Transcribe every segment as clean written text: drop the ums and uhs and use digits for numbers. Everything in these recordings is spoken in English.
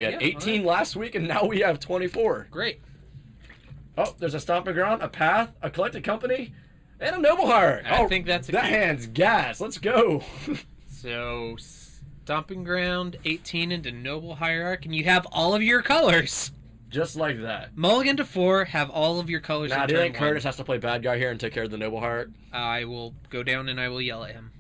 We had 18 last week, and now we have 24. Great. Oh, there's a stomping ground, a path, a collected company, and a noble hierarchy. I think that's a that key. hand's gas. Let's go. So, stomping ground, 18 into noble hierarchy, and you have all of your colors. Just like that. Mulligan to 4, have all of your colors. Now, in do you turn think one. Curtis has to play bad guy here and take care of the noble hierarchy? I will go down and I will yell at him.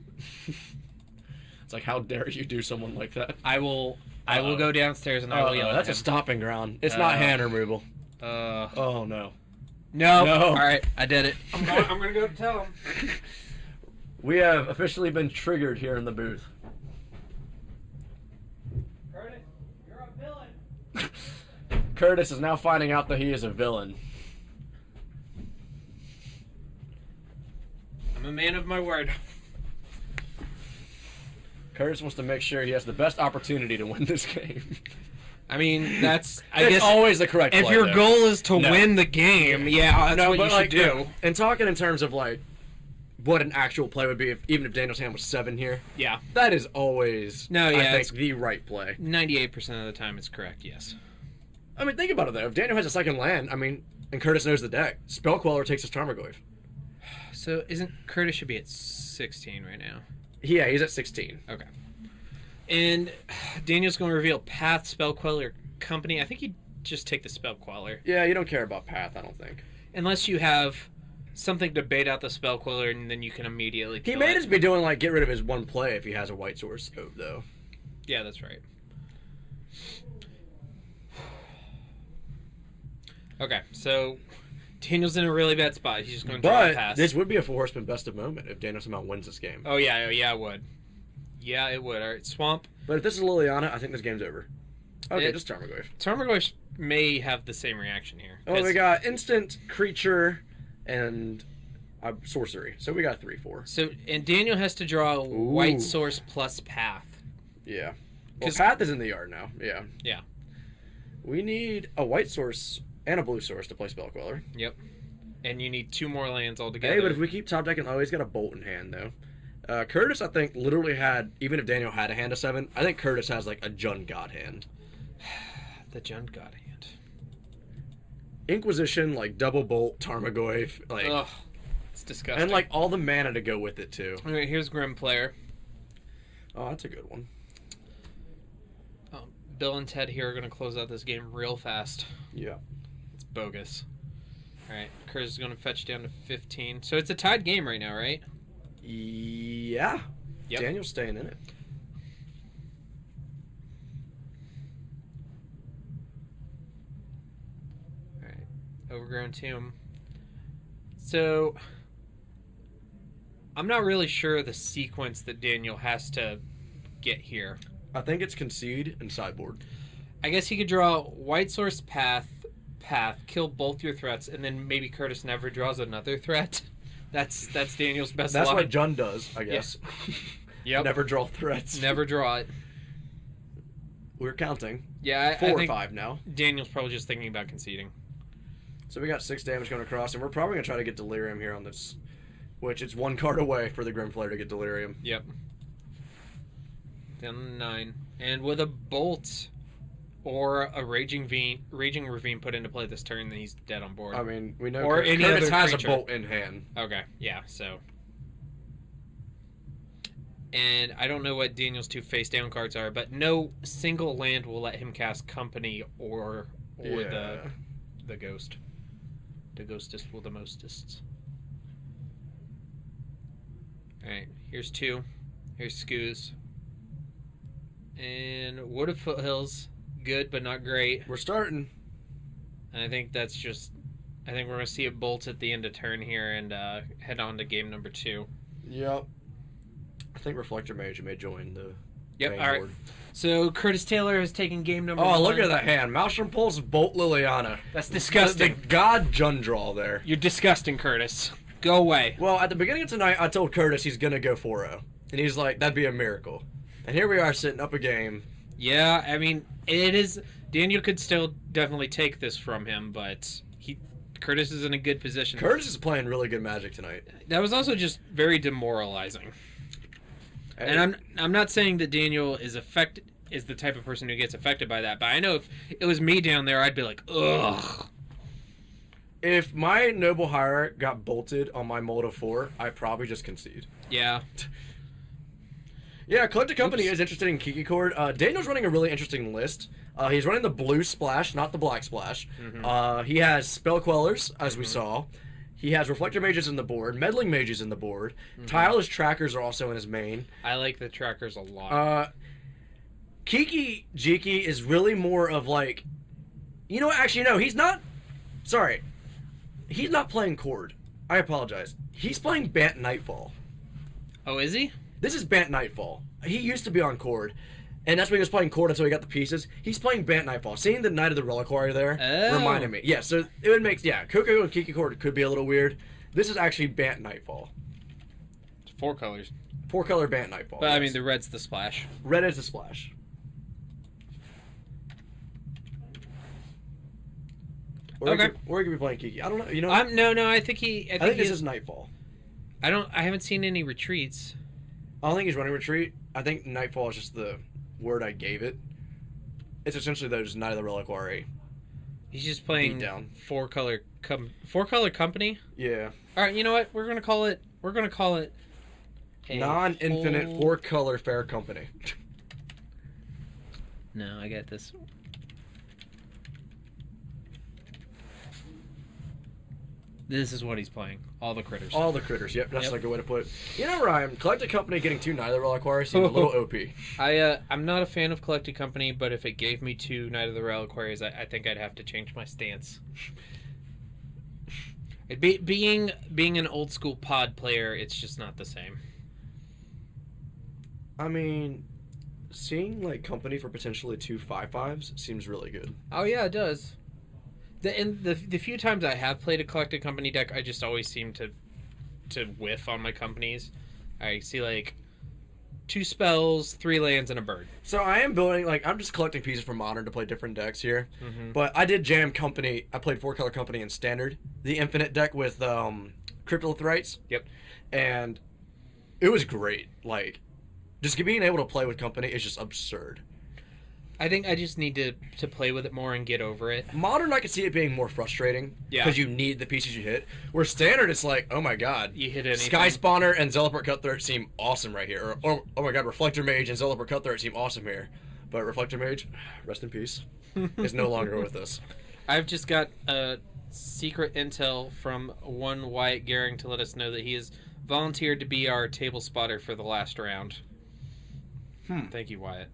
It's like, how dare you do someone like that? I will go downstairs and I will yell at him. That's a stomping ground. It's not hand removal. Oh, no. No. No. All right, I did it. I'm going to go tell him. We have officially been triggered here in the booth. Curtis, you're a villain. Curtis is now finding out that he is a villain. I'm a man of my word. Curtis wants to make sure he has the best opportunity to win this game. I mean, that's I guess always the correct if play, your though. goal is to win the game, that's what you should do. And talking in terms of, like, what an actual play would be, even if Daniel's hand was 7 here. Yeah. That is always, I it's think, the right play. 98% of the time it's correct, yes. I mean, think about it, though. If Daniel has a second land, and Curtis knows the deck, Spell Queller takes his Tarmogoyf. So Curtis should be at 16 right now? Yeah, he's at 16. Okay. And Daniel's going to reveal Path, Spell Queller, Company. I think he'd just take the Spell Queller. Yeah, you don't care about Path, I don't think. Unless you have something to bait out the Spell Queller, and then you can immediately He may just be doing, like, get rid of his one play if he has a white source, though. Yeah, that's right. Okay, so Daniel's in a really bad spot. He's just going to draw a pass. But this would be a 4-horseman best of moment if Daniel somehow wins this game. Oh, yeah, it would. Yeah, it would. All right, Swamp. But if this is Liliana, I think this game's over. Okay, just Tarmogoyf. Tarmogoyf may have the same reaction here. Oh, we got instant, creature, and sorcery. So we got 3-4. So, and Daniel has to draw a white source plus Path. Yeah. Well, Path is in the yard now. Yeah. Yeah. We need a white source and a blue source to play Spell Queller. Yep. And you need 2 more lands altogether. Hey, but if we keep top decking, he's got a bolt in hand, though. Curtis, I think, literally had, even if Daniel had a hand of 7, I think Curtis has, like, a Jund God hand. The Jund God hand. Inquisition, like, double bolt, Tarmogoyf, like... Ugh. It's disgusting. And, like, all the mana to go with it, too. All right, here's Grim Player. Oh, that's a good one. Bill and Ted here are going to close out this game real fast. Yeah. It's bogus. All right, Curtis is going to fetch down to 15. So it's a tied game right now, right? Yeah. Yep. Daniel's staying in it. All right. Overgrown Tomb. So I'm not really sure the sequence that Daniel has to get here. I think it's concede and sideboard. I guess he could draw white source path, kill both your threats, and then maybe Curtis never draws another threat. That's Daniel's best line. That's what Jund does, I guess. Yep. Never draw threats. Never draw it. We're counting. Yeah, I 4 or think 5 now. Daniel's probably just thinking about conceding. So we got 6 damage going across, and we're probably going to try to get Delirium here on this, which it's 1 card away for the Grim Flare to get Delirium. Yep. Down to 9. And with a Bolt or a Raging Ravine put into play this turn, then he's dead on board. I mean, we know or any Curtis other has creature. a Bolt in hand. Okay, yeah, so. And I don't know what Daniel's 2 face-down cards are, but no single land will let him cast Company or the Ghost. The Ghostest will the mostest. Alright, here's 2. Here's Skoos. And Wood of Foothills, good but not great. We're starting. And I think that's just... I think we're going to see a Bolt at the end of turn here and head on to game number 2. Yep. I think Reflector Mage may join the main all right. Board. So Curtis Taylor has taken game number 1. Oh, look at that hand. Maelstrom pulls Bolt Liliana. That's disgusting. The God Jund draw there. You're disgusting, Curtis. Go away. Well, at the beginning of tonight, I told Curtis he's going to go 4-0. And he's like, that'd be a miracle. And here we are sitting up a game. Yeah, I mean, it is... Daniel could still definitely take this from him, but Curtis is in a good position. Curtis is playing really good Magic tonight. That was also just very demoralizing. Hey. And I'm not saying that Daniel is is the type of person who gets affected by that. But I know if it was me down there, I'd be like, ugh. If my Noble Hierarch got bolted on my mold of 4, I'd probably just concede. Yeah. Yeah, Collected Company is interested in Kiki Chord. Daniel's running a really interesting list. He's running the blue splash, not the black splash. Mm-hmm. He has Spell Quellers, as we saw. He has Reflector Mages in the board, Meddling Mages in the board. Tireless Trackers are also in his main. I like the Trackers a lot. Kiki Jiki is really more of like... You know what? Actually, no, he's not... Sorry. He's not playing Chord. I apologize. He's playing Bant Nightfall. Oh, is he? This is Bant Nightfall. He used to be on Chord, and that's when he was playing Chord until he got the pieces. He's playing Bant Nightfall. Seeing the Knight of the Reliquary there reminded me. Yeah, so it would make... Yeah, Coco and Kiki Chord could be a little weird. This is actually Bant Nightfall. It's 4 colors. 4-color Bant Nightfall. But, yes. I mean, the red's the splash. Red is the splash. Or okay. Or he could be playing Kiki. I don't know. You know. No. I think he. I think this is Nightfall. I haven't seen any retreats. I don't think he's running retreat. I think Nightfall is just the word I gave it. It's essentially those Knight of the Reliquary. He's just playing down. 4-color company. Yeah. All right. You know what? We're gonna call it. Non-infinite 4-color fair company. No, I get this. This is what he's playing. All the critters. All the critters. Yep, that's a good way to put it. You know, Ryan, Collected Company getting 2 Knight of the Reliquary seems a little OP. I'm not a fan of Collected Company, but if it gave me 2 Knight of the Reliquaries, I think I'd have to change my stance. Being an old school pod player, it's just not the same. I mean, seeing like Company for potentially 2 5/5s seems really good. Oh yeah, it does. The few times I have played a Collected Company deck, I just always seem to whiff on my companies. I see like 2 spells, 3 lands, and a bird. So I am building, like, I'm just collecting pieces from Modern to play different decks here. Mm-hmm. But I did jam Company. I played 4-color Company in Standard, the Infinite deck with Cryptolithrites. Yep. And it was great. Like, just being able to play with Company is just absurd. I think I just need to play with it more and get over it. Modern, I could see it being more frustrating. Yeah. Because you need the pieces you hit. Where Standard, it's like, oh my god. You hit anything. Sky Spawner and Zealoport Cutthroat seem awesome right here. Or, oh my god, Reflector Mage and Zealoport Cutthroat seem awesome here. But Reflector Mage, rest in peace, is no longer with us. I've just got secret intel from one Wyatt Gehring to let us know that he has volunteered to be our table spotter for the last round. Thank you, Wyatt.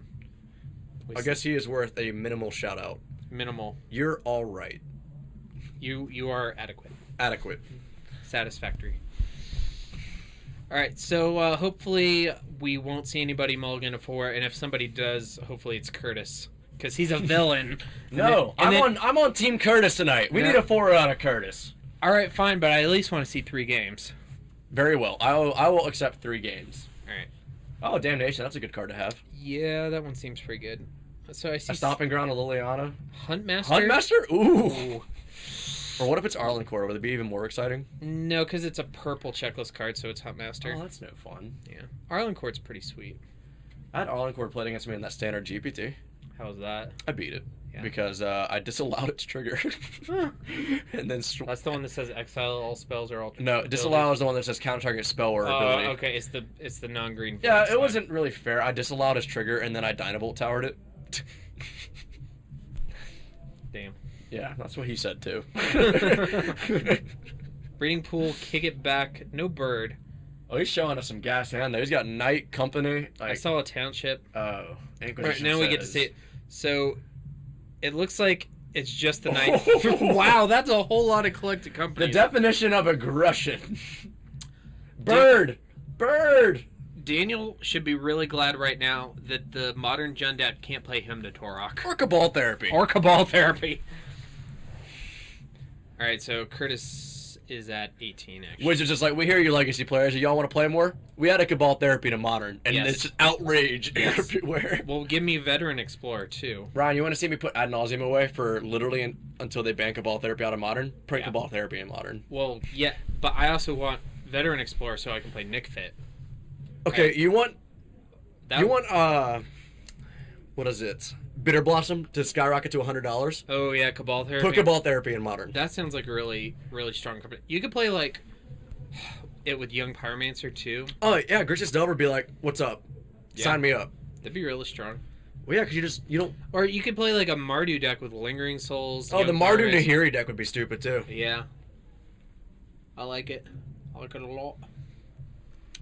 I guess he is worth a minimal shout out. Minimal. You're all right. You are adequate. Adequate. Satisfactory. All right, so hopefully we won't see anybody mulligan a 4, and if somebody does, hopefully it's Curtis, because he's a villain. No, I'm on Team Curtis tonight. We need a 4 out of Curtis. All right, fine, but I at least want to see 3 games. Very well. I will accept 3 games. All right. Oh, Damnation. That's a good card to have. Yeah, that one seems pretty good. So I see a Stomping Ground of Liliana. Huntmaster? Huntmaster? Ooh. Or what if it's Arlencore? Would it be even more exciting? No, because it's a purple checklist card, so it's Huntmaster. Oh, that's no fun. Yeah. Arlencore's pretty sweet. I had Arlencore played against me in that standard GPT. How was that? I beat it. Yeah. Because I disallowed its trigger. And then that's the one that says exile all spells or all. No, disallow is the one that says counter target spell or ability. Oh, okay. It's the non-green. Yeah, it wasn't really fair. I disallowed his trigger and then I Dynavolt towered it. Damn. Yeah, that's what he said too. Breeding Pool, kick it back, no bird. Oh, he's showing us some gas hand though. He's got Knight Company. Like, I saw a township. Oh, right, now we get to see it. So it looks like it's just the Knight. Wow, that's a whole lot of Collected Company. The definition of aggression. Bird! Bird! Daniel should be really glad right now that the modern Jundad can't play him to Torok. Or Cabal Therapy. Or Cabal Therapy. Alright, so Curtis is at 18, actually. Which is just like, we hear you legacy players. Y'all want to play more? We had a Cabal Therapy to Modern, and it's just outrage everywhere. Well, give me Veteran Explorer, too. Ryan, you want to see me put Ad Nauseam away for literally until they ban Cabal Therapy out of Modern? Put Cabal Therapy in Modern. Well, yeah, but I also want Veteran Explorer so I can play Nick Fit. Okay, you want what is it? Bitter Blossom to skyrocket to $100. Oh yeah, Cabal Therapy. Put Cabal Therapy in Modern. That sounds like a really, really strong company. You could play like it with Young Pyromancer too. Oh yeah, Gricius Delver would be like, "What's up? Yeah. Sign me up." That'd be really strong. Well, yeah, because you don't. Or you could play like a Mardu deck with Lingering Souls. Oh, Young the Mardu Pyromancer. Nahiri deck would be stupid too. Yeah. I like it. I like it a lot.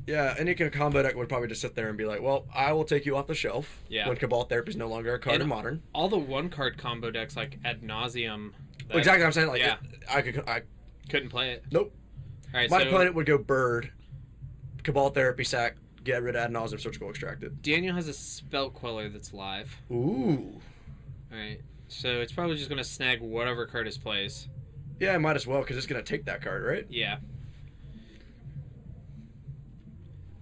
Yeah, any kind of combo deck would probably just sit there and be like, "Well, I will take you off the shelf." Yeah. When Cabal Therapy is no longer a card And in Modern. All the one card combo decks like Ad Nauseum. Well, exactly what I'm saying. Like, yeah. I Couldn't play it. nope. All right, My so opponent would go Bird, Cabal Therapy, sack, get rid of Ad Nauseam, Surgical Extracted. Daniel has a Spell Queller that's live. Ooh. All right, so it's probably just gonna snag whatever Curtis plays. Yeah, I might as well because it's gonna take that card, right? Yeah.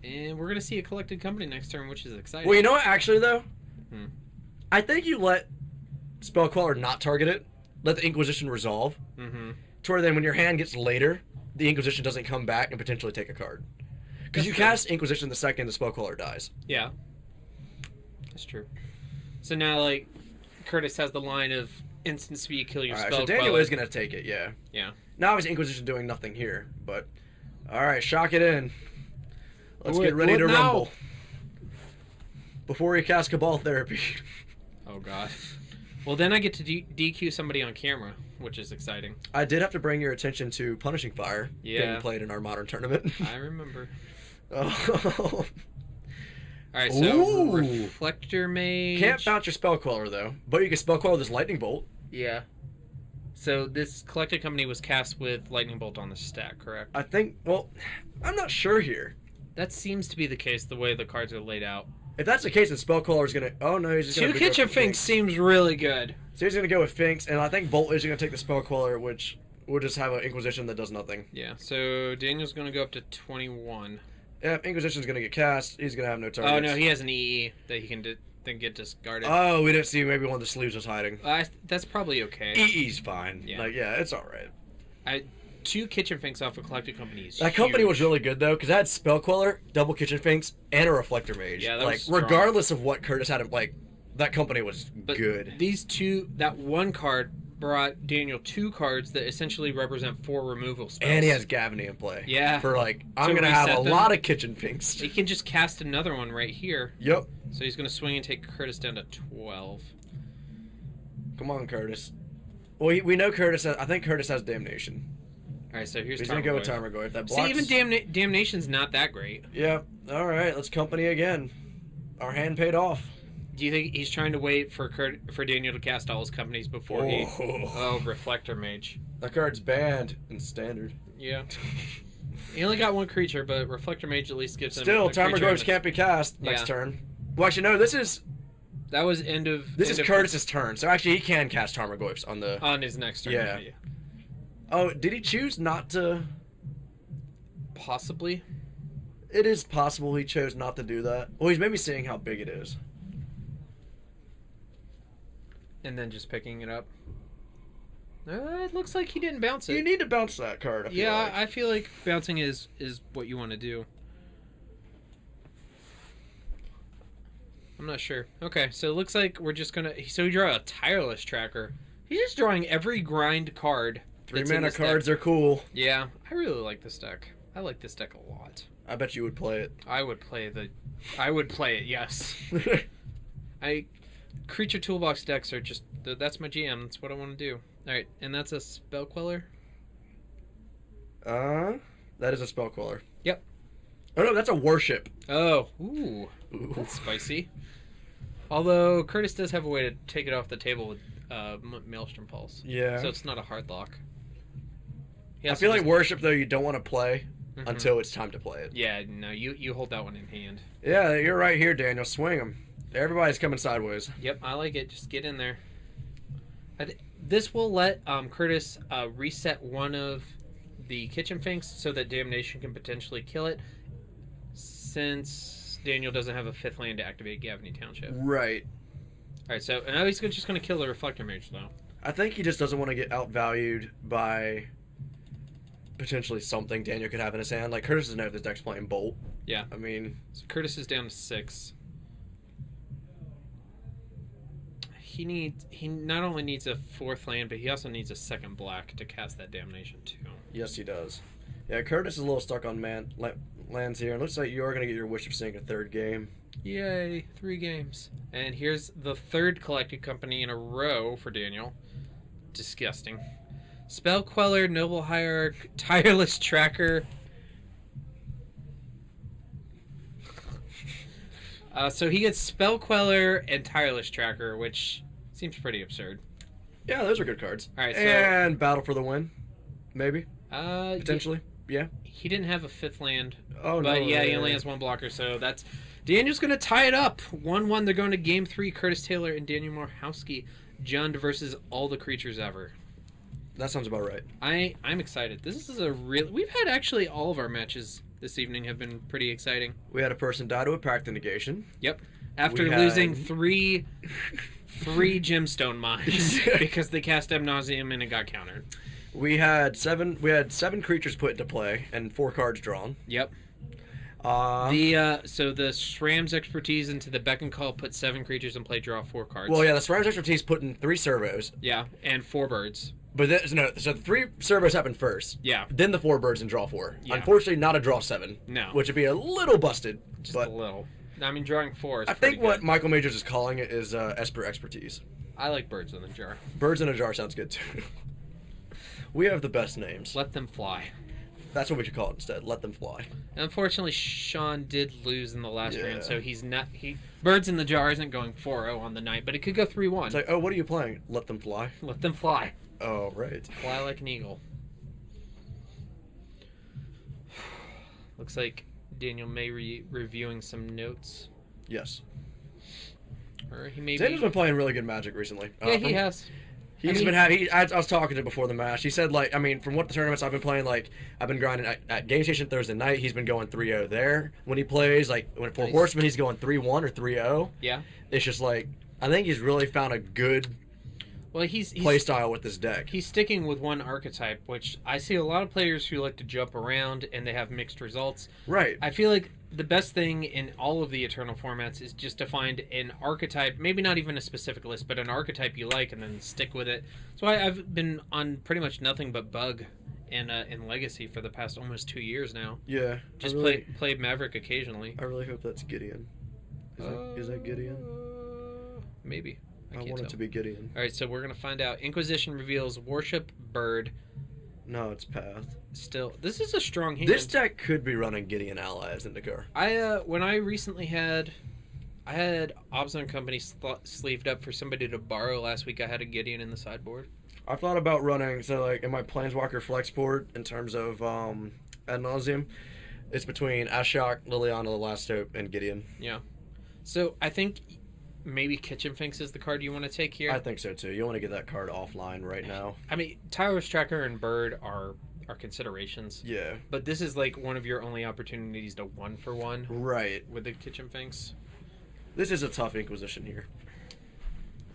And we're gonna see a collected company next turn, which is exciting. Well, you know what? Actually, though, Hmm. I think you let Spell Queller not target it. Let the Inquisition resolve. Mm-hmm. To where then, when your hand gets later, the Inquisition doesn't come back and potentially take a card. Because you true. cast Inquisition the second the Spell Queller dies. Yeah. That's true. So now, like, Curtis has the line of instant speed, kill your All right, Spell so Daniel Queller. is gonna take it. Yeah. Yeah. Now, obviously, Inquisition doing nothing here, but all right, shock it in. Let's Do get it. ready Do to it now. rumble. Before he casts Cabal Therapy. Oh, God. Well, then I get to DQ somebody on camera, which is exciting. I did have to bring your attention to Punishing Fire Yeah. being played in our Modern tournament. I remember. Oh. All right, so Ooh. Reflector Mage. Can't bounce your Spell Queller, though. But you can Spell Queller this Lightning Bolt. Yeah. So this collected company was cast with Lightning Bolt on the stack, correct? I think, well, I'm not sure here. That seems to be the case, the way the cards are laid out. If that's the case, then Spell Queller is going to... Oh, no, he's just going Two to Kitchen Finks seems really good. So he's going to go with Finks, and I think Bolt is going to take the Spell Queller, which will just have an Inquisition that does nothing. Yeah, so Daniel's going to go up to 21. Yeah, Inquisition's going to get cast. He's going to have no targets. Oh, no, he has an EE that he can then get discarded. Oh, we didn't see maybe one of the sleeves was hiding. That's probably okay. EE's fine. Yeah. Like, yeah, it's all right. Two Kitchen Finks off a collected company is That company huge. was really good, though, because it had Spell Queller, double Kitchen Finks, and a Reflector Mage. Yeah, that like, was strong. regardless of what Curtis had, like, that company was But good. These two, that one card brought Daniel two cards that essentially represent 4 removal spells. And he has Gavany in play. Yeah. For, like, I'm To going to have a reset them. lot of Kitchen Finks. He can just cast another one right here. Yep. So he's going to swing and take Curtis down to 12. Come on, Curtis. Well, we know Curtis has... I think Curtis has Damnation. All right, so here's He's going to go with Tarmogoyf. Tarmogoyf. That See, blocks... even Damnation's not that great. Yeah. All right, let's company again. Our hand paid off. Do you think he's trying to wait for Daniel to cast all his companies before he... Oh. Oh, Reflector Mage. That card's banned in Standard. Yeah. He only got one creature, but Reflector Mage at least gives him Still, a creature Tarmogoyfs and can't be cast next Yeah. turn. Well, actually, no, this is That was end of Curtis's turn, so actually he can cast Tarmogoyfs on the... on his next turn. Yeah. Oh, did he choose not to... Possibly. It is possible he chose not to do that. Well, he's maybe seeing how big it is. And then just picking it up. It looks like he didn't bounce it. You need to bounce that card, I feel Yeah, like. I feel like bouncing is what you want to do. I'm not sure. Okay, so it looks like we're just gonna... So we draw a Tireless Tracker. He's just drawing every grind card. 3 that's in mana this deck. cards are cool. Yeah, I really like this deck. I like this deck a lot. I bet you would play it. I would play it, yes. Creature Toolbox decks are just... That's my jam. That's what I want to do. Alright, and that's a Spell Queller? That is a Spell Queller. Yep. Oh no, that's a Worship. Oh, ooh. That's spicy. Although, Curtis does have a way to take it off the table with Maelstrom Pulse. Yeah. So it's not a hard lock. I feel like Worship, though, you don't want to play until it's time to play it. Yeah, no, you hold that one in hand. Yeah, you're right here, Daniel. Swing them. Everybody's coming sideways. Yep, I like it. Just get in there. This will let Curtis reset one of the Kitchen Finks so that Damnation can potentially kill it, since Daniel doesn't have a 5th land to activate Gavany Township. Right. Alright, so now he's just going to kill the Reflector Mage, though. I think he just doesn't want to get outvalued by potentially something Daniel could have in his hand. Like, Curtis doesn't know if this deck's playing Bolt. Yeah. I mean... So Curtis is down to 6. he not only needs a 4th land, but he also needs a 2nd black to cast that Damnation too. Yes, he does. Yeah, Curtis is a little stuck on lands here. It looks like you are going to get your wish of seeing a 3rd game. Yay, 3 games. And here's the 3rd Collected Company in a row for Daniel. Disgusting. Spell Queller, Noble Hierarch, Tireless Tracker. So he gets Spell Queller and Tireless Tracker, which seems pretty absurd. Yeah, those are good cards. All right, so, and Battle for the Win, maybe. Potentially, yeah. He didn't have a 5th land. Oh, but no. yeah, he only has 1 blocker, so that's... Daniel's going to tie it up. 1-1, they're going to Game 3. Curtis Taylor and Daniel Mohorski. Jund versus all the creatures ever. That sounds about right. I'm excited. This is a real... We've had actually all of our matches this evening have been pretty exciting. We had a person die to a Pact of Negation. Yep. After losing three gemstone mines because they cast Ad Nauseam and it got countered. We had 7 creatures put into play and 4 cards drawn. Yep. So the SRAM's expertise into the beck and call put 7 creatures in play, draw 4 cards. Well, yeah, the SRAM's expertise put in 3 servos. Yeah, and 4 birds. But so the 3 servos happened first. Yeah. Then the 4 birds and draw 4. Yeah. Unfortunately, not a draw 7. No. Which would be a little busted. Just a little. I mean, drawing 4 is I think what Michael Majors is calling it is Esper expertise. I like birds in a jar. Birds in a jar sounds good too. We have the best names. Let them fly. That's what we should call it instead. Let them fly. Unfortunately, Sean did lose in the last round, so he's not. Birds in the jar isn't going 4-0 on the night, but it could go 3-1. It's like, oh, what are you playing? Let them fly. Let them fly. Oh, right. Fly like an eagle. Looks like Daniel may reviewing some notes. Yes. Or he may Daniel's been playing really good Magic recently. Yeah, he has. He's been having. I was talking to him before the match. He said, like, I mean, from what the tournaments I've been playing, like, I've been grinding at Game Station Thursday night. He's been going 3-0 there when he plays. Like, when for Horseman, he's going 3-1 or 3-0. Yeah. It's just like, I think he's really found a good he's play style with this deck. He's sticking with one archetype, which I see a lot of players who like to jump around and they have mixed results. Right. I feel like the best thing in all of the Eternal formats is just to find an archetype, maybe not even a specific list, but an archetype you like and then stick with it. So I've been on pretty much nothing but Bug and Legacy for the past almost 2 years now. Yeah. Just played Maverick occasionally. I really hope that's Gideon. Is that Gideon? Maybe. I want it to be Gideon. All right, so we're going to find out. Inquisition reveals Worship Bird. No, it's Path. Still, this is a strong hand. This deck could be running Gideon allies in the car. When I recently had Obzon Company sleeved up for somebody to borrow last week, I had a Gideon in the sideboard. I thought about running, so like in my Planeswalker Flexport, in terms of Ad Nauseam, it's between Ashok, Liliana, The Last Hope, and Gideon. Yeah. So I think maybe Kitchen Finks is the card you want to take here. I think so too. You want to get that card offline right now. I mean, Tireless Tracker and Bird are considerations. Yeah. But this is like one of your only opportunities to 1-for-1. Right. With the Kitchen Finks. This is a tough Inquisition here.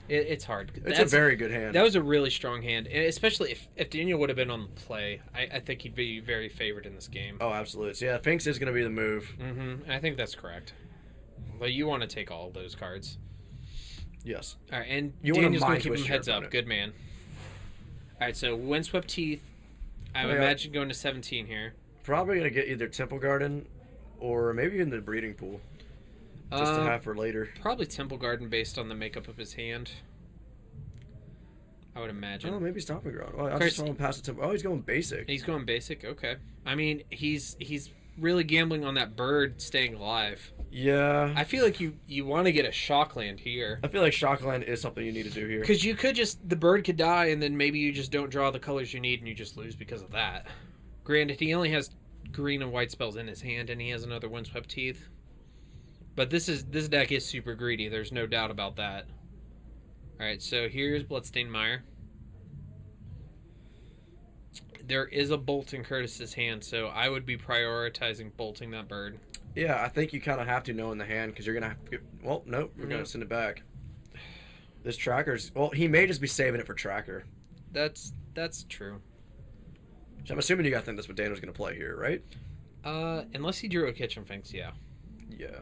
It's hard. It's a very good hand. That was a really strong hand, and especially if Daniel would have been on the play, I think he'd be very favored in this game. Oh, absolutely. So yeah, Finks is going to be the move. Mm-hmm. I think that's correct. But you want to take all of those cards. Yes. All right, and you Daniel's going want to keep him heads up. Good man. All right, so Windswept Teeth. I would imagine going to 17 here. Probably going to get either Temple Garden or maybe even the Breeding Pool. Just to have for later. Probably Temple Garden based on the makeup of his hand. I would imagine. Oh, maybe Stomping Ground. Oh, I just saw him pass the Temple. Oh, he's going basic. He's going basic? Okay. I mean, he's really gambling on that bird staying alive. Yeah. I feel like you want to get a Shockland here. I feel like Shockland is something you need to do here. Because you could the bird could die, and then maybe you just don't draw the colors you need, and you just lose because of that. Granted, he only has green and white spells in his hand, and he has another Windswept Teeth. But this deck is super greedy. There's no doubt about that. All right, so here's Bloodstained Mire. There is a bolt in Curtis's hand, so I would be prioritizing bolting that bird. Yeah, I think you kind of have to know in the hand because you're going to have to... Well, nope, we're going to send it back. This Tracker's... Well, he may just be saving it for Tracker. That's true. So I'm assuming you got to think that's what Daniel's going to play here, right? Unless he drew a Kitchen Finks, yeah. Yeah.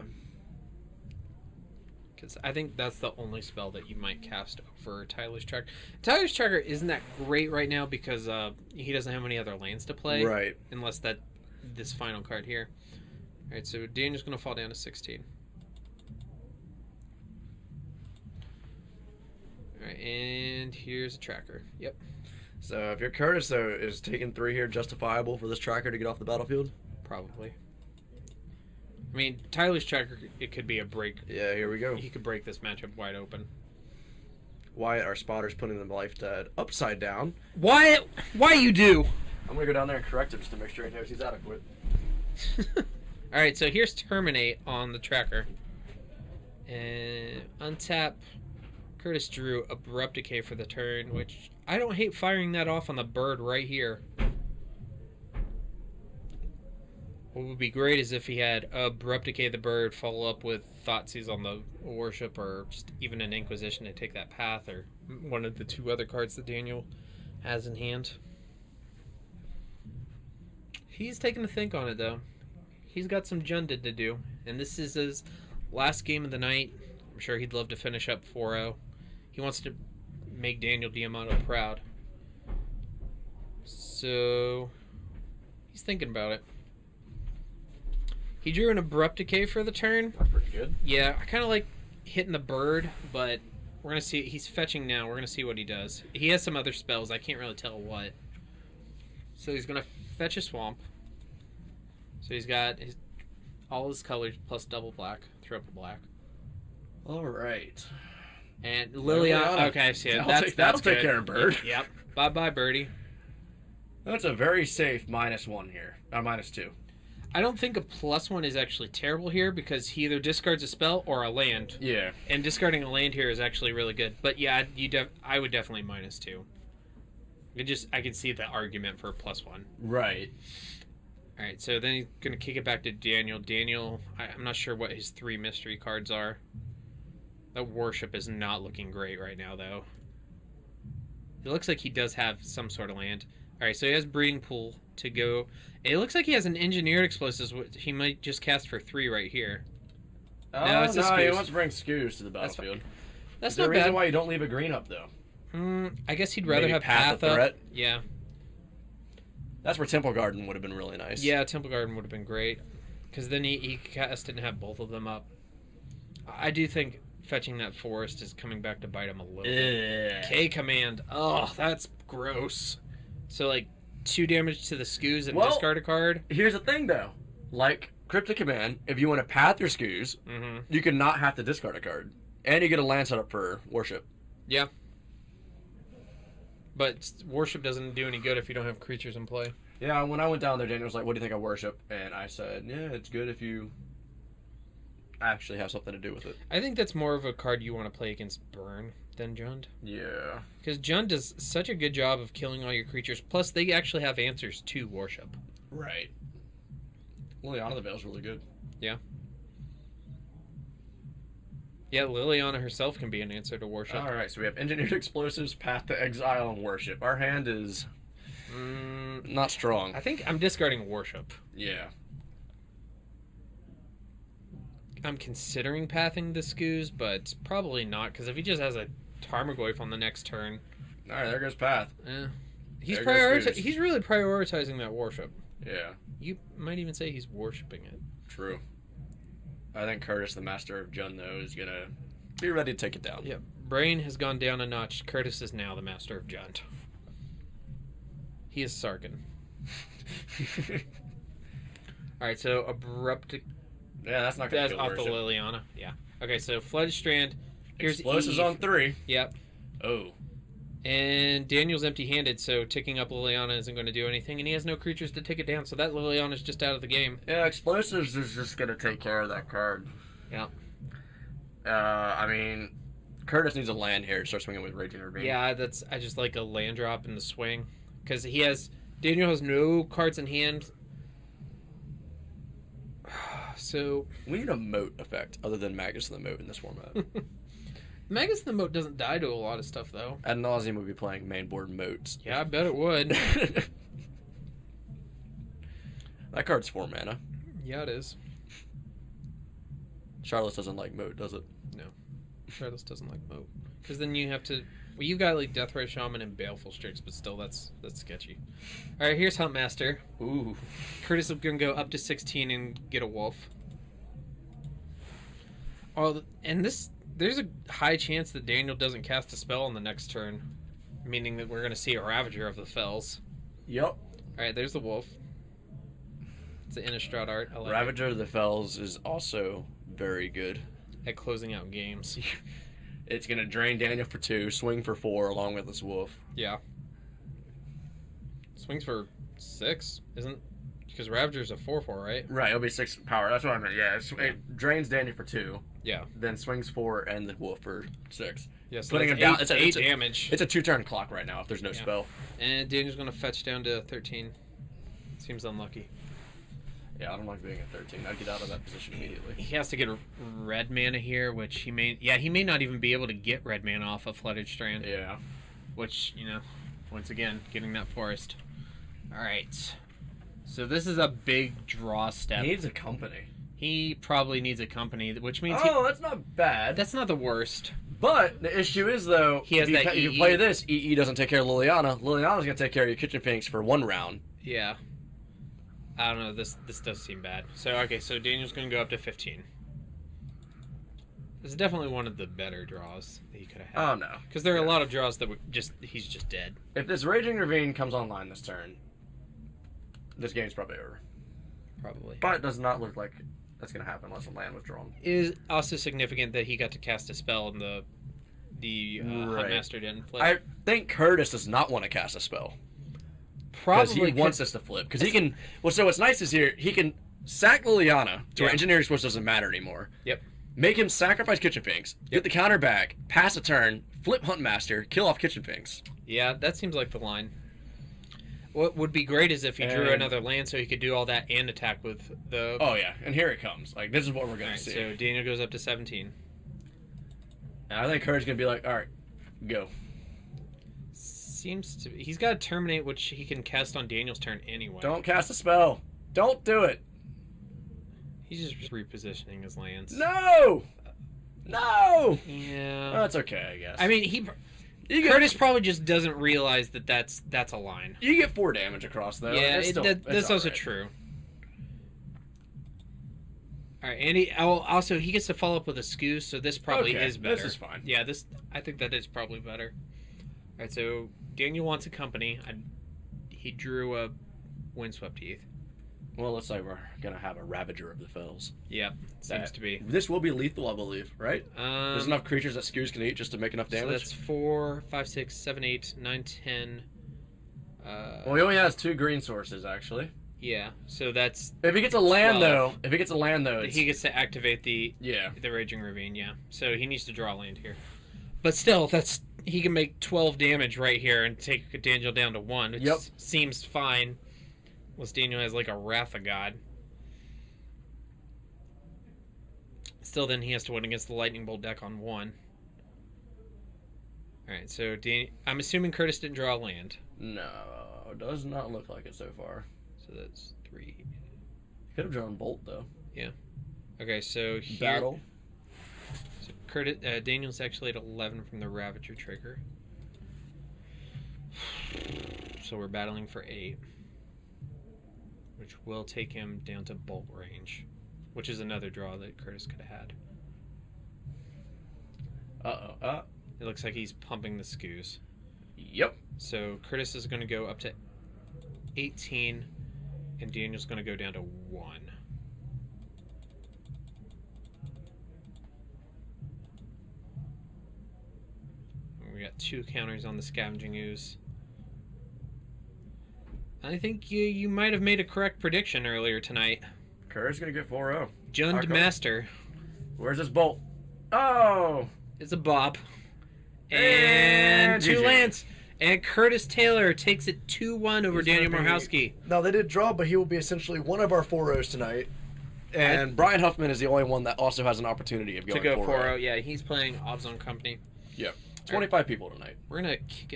Because I think that's the only spell that you might cast over Tyler's Tracker. Tyler's Tracker isn't that great right now because he doesn't have any other lands to play. Right. Unless this final card here. Alright, so Daniel's going to fall down to 16. Alright, and here's a Tracker. Yep. So if your Curtis, though, is taking 3 here justifiable for this Tracker to get off the battlefield? Probably. I mean, Tyler's Tracker, it could be a break. Yeah, here we go. He could break this matchup wide open. Wyatt, our spotter's putting the life dead upside down. Wyatt, why you do? I'm going to go down there and correct him just to make sure he knows he's adequate. Alright, so here's Terminate on the Tracker. And untap. Curtis drew Abrupt Decay for the turn, which I don't hate firing that off on the bird right here. What would be great is if he had Abrupt Decay the bird, follow up with Thoughtseize on the Worship, or just even an Inquisition to take that path, or one of the 2 other cards that Daniel has in hand. He's taking a think on it, though. He's got some Junded to do, and this is his last game of the night. I'm sure he'd love to finish up 4-0. He wants to make Daniel Diamato proud. So he's thinking about it. He drew an Abrupt Decay for the turn. That's pretty good. Yeah, I kind of like hitting the bird, but we're going to see. He's fetching now. We're going to see what he does. He has some other spells. I can't really tell what. So he's going to fetch a Swamp. So he's got all his colors plus double black, triple black. All right. And Liliana. Okay, so yeah, that'll good. take care of Bird. Yep. Bye-bye, Birdie. That's a very safe -1 here. -2. I don't think a +1 is actually terrible here because he either discards a spell or a land. Yeah. And discarding a land here is actually really good. But yeah, I would definitely -2. I can see the argument for a +1. Right. All right, so then he's going to kick it back to Daniel. Daniel, I'm not sure what his 3 mystery cards are. That Worship is not looking great right now, though. It looks like he does have some sort of land. All right, so he has Breeding Pool to go. It looks like he has an Engineered Explosives. He might just cast for 3 right here. Oh, no, it's he wants to bring Scoos to the battlefield. That's Is there not a reason bad. why you don't leave a green up, though? I guess he'd rather Maybe have Path Path of up. Threat? Yeah. That's where Temple Garden would have been really nice. Yeah, Temple Garden would have been great. Because then he cast and have both of them up. I do think fetching that forest is coming back to bite him a little bit. K-Command. Oh, that's gross. So, like, 2 damage to the Scoos and discard a card. Here's the thing, though. Like Cryptic Command, if you want to path your Scoos, you can not have to discard a card. And you get a land set up for Worship. Yeah. But Worship doesn't do any good if you don't have creatures in play. Yeah, when I went down there, Daniel was like, what do you think of Worship? And I said, yeah, it's good if you actually have something to do with it. I think that's more of a card you want to play against Burn than Jund. Yeah. Because Jund does such a good job of killing all your creatures. Plus, they actually have answers to Worship. Right. Liliana the Veil's really good. Yeah. Yeah, Liliana herself can be an answer to Worship. All right, so we have Engineered Explosives, Path to Exile, and Worship. Our hand is not strong. I think I'm discarding Worship. Yeah. I'm considering pathing the Scoos, but probably not, because if he just has a Tarmogoyf on the next turn... All right, there goes Path. He's There goes Scoos. He's really prioritizing that Worship. Yeah. You might even say he's worshipping it. True. I think Curtis, the master of Jund, though, is going to be ready to take it down. Yep. Brain has gone down a notch. Curtis is now the master of Jund. He is Sarkin. Alright, so Abrupt... Yeah, that's not going to That's kill off the Worship. Liliana. Yeah. Okay, so Flooded Strand. Here's Explosives Eve. on 3. Yep. Oh. And Daniel's empty-handed, so ticking up Liliana isn't going to do anything, and he has no creatures to take it down, so that Liliana's just out of the game. Yeah, Explosives is just going to take care of that card. Yeah. I mean, Curtis needs a land here to start swinging with Raging Ravine. Yeah, I just like a land drop in the swing. Because Daniel has no cards in hand. So... We need a moat effect other than Magus of the Moat in this format. Magus the Moat doesn't die to a lot of stuff, though. Ad nauseum would be playing main board moats. Yeah, I bet it would. That card's 4 mana. Yeah, it is. Charlotte doesn't like moat, does it? No. Shredless doesn't like Moat. Because then you have to... Well, you've got, like, Deathray Shaman and Baleful Strix, but still, that's sketchy. Alright, here's Huntmaster. Ooh. Curtis is going to go up to 16 and get a Wolf. Oh, and there's a high chance that Daniel doesn't cast a spell on the next turn, meaning that we're going to see a Ravager of the Fells. Yep. Alright, there's the Wolf. It's an Innistrad art. I like Ravager of the Fells is also very good. at closing out games. It's going to drain Daniel for 2, swing for 4, along with this Wolf. Yeah. Swings for 6, isn't... Because Ravager's a 4/4, right? Right, it'll be 6 power. That's what I meant. Yeah, it drains Daniel for 2. Yeah. Then swings 4 and the Wolf for 6. Yeah, so Putting that's him down. It's 8 damage. It's a 2-turn clock right now if there's no Yeah. spell. And Daniel's going to fetch down to 13. Seems unlucky. Yeah, I don't like being at 13. I'd get out of that position immediately. He has to get a red mana here, which he may... Yeah, he may not even be able to get red mana off of Flooded Strand. Yeah. Which, you know, once again, getting that forest. Alright. So this is a big draw step. He needs a company. He probably needs a company, which means that's not bad. that's not the worst. But the issue is, though, He has that you EE. play this, EE doesn't take care of Liliana. Liliana's going to take care of your Kitchen Finks for 1 round. Yeah. I don't know, this does seem bad. So, okay, so Daniel's going to go up to 15. This is definitely one of the better draws that he could have had. Oh, no. Because there are a lot of draws that he's just dead. If this Raging Ravine comes online this turn, this game's probably over. Probably. But it does not look like that's going to happen unless a land was drawn. It is also significant that he got to cast a spell and the Right. Huntmaster didn't flip. I think Curtis does not want to cast a spell. Because he wants us to flip. Because he can... Well, so what's nice is here, he can sack Liliana to where Engineering Force doesn't matter anymore. Yep. Make him sacrifice Kitchen Finks, get the counter back, pass a turn, flip Huntmaster, kill off Kitchen Finks. Yeah, that seems like the line. What would be great is if he drew another land so he could do all that and attack with the... Oh, yeah. And here it comes. Like, this is what we're going Alright, to see. so Daniel goes up to 17. And I think Curtis is going to be like, all right, go. Seems to... He's got to Terminate, which he can cast on Daniel's turn anyway. Don't cast a spell. Don't do it. He's just repositioning his lands. No! No! Yeah. Well, that's okay, I guess. I mean, Curtis probably just doesn't realize that that's a line. You get 4 damage across, though. Yeah, It's that's also alright. true. All right, and also he gets to follow up with a Scoos, so this probably Okay, is better. this is fine. Yeah, I think that is probably better. All right, so Daniel wants a company. He drew a Windswept Heath. Well, looks like we're going to have a Ravager of the Fells. Yeah, seems to be. This will be lethal, I believe, right? There's enough creatures that Scoos can eat just to make enough damage. So that's 4, 5, 6, 7, 8, 9, 10. Well, he only has 2 green sources, actually. Yeah, so that's... If he gets a land, 12. though, He gets to activate the Raging Ravine, yeah. So he needs to draw land here. But still, he can make 12 damage right here and take Daniel down to 1, which seems fine. Unless Daniel has like a Wrath of God. Still, then he has to win against the Lightning Bolt deck on 1. Alright, so I'm assuming Curtis didn't draw a land. No, does not look like it so far. So that's 3. Could have drawn Bolt, though. Yeah. Okay, so here... Battle. So Daniel's actually at 11 from the Ravager trigger. So we're battling for 8. Which will take him down to Bolt range. Which is another draw that Curtis could have had. Uh-oh. It looks like he's pumping the Scoos. Yep. So Curtis is going to go up to 18. And Daniel's going to go down to 1. We got 2 counters on the Scavenging Ooze. I think you might have made a correct prediction earlier tonight. Curtis going to get 4-0. Jund Master. Where's this Bolt? Oh! It's a Bob. And 2 GG. lands. And Curtis Taylor takes it 2-1 over Daniel Mohorski. No, they did draw, but he will be essentially one of our 4-0s tonight. And Brian Huffman is the only one that also has an opportunity of going To go 4-0. 4-0, yeah. He's playing Obzon Company. Yep. 25 people tonight. We're going to kick it.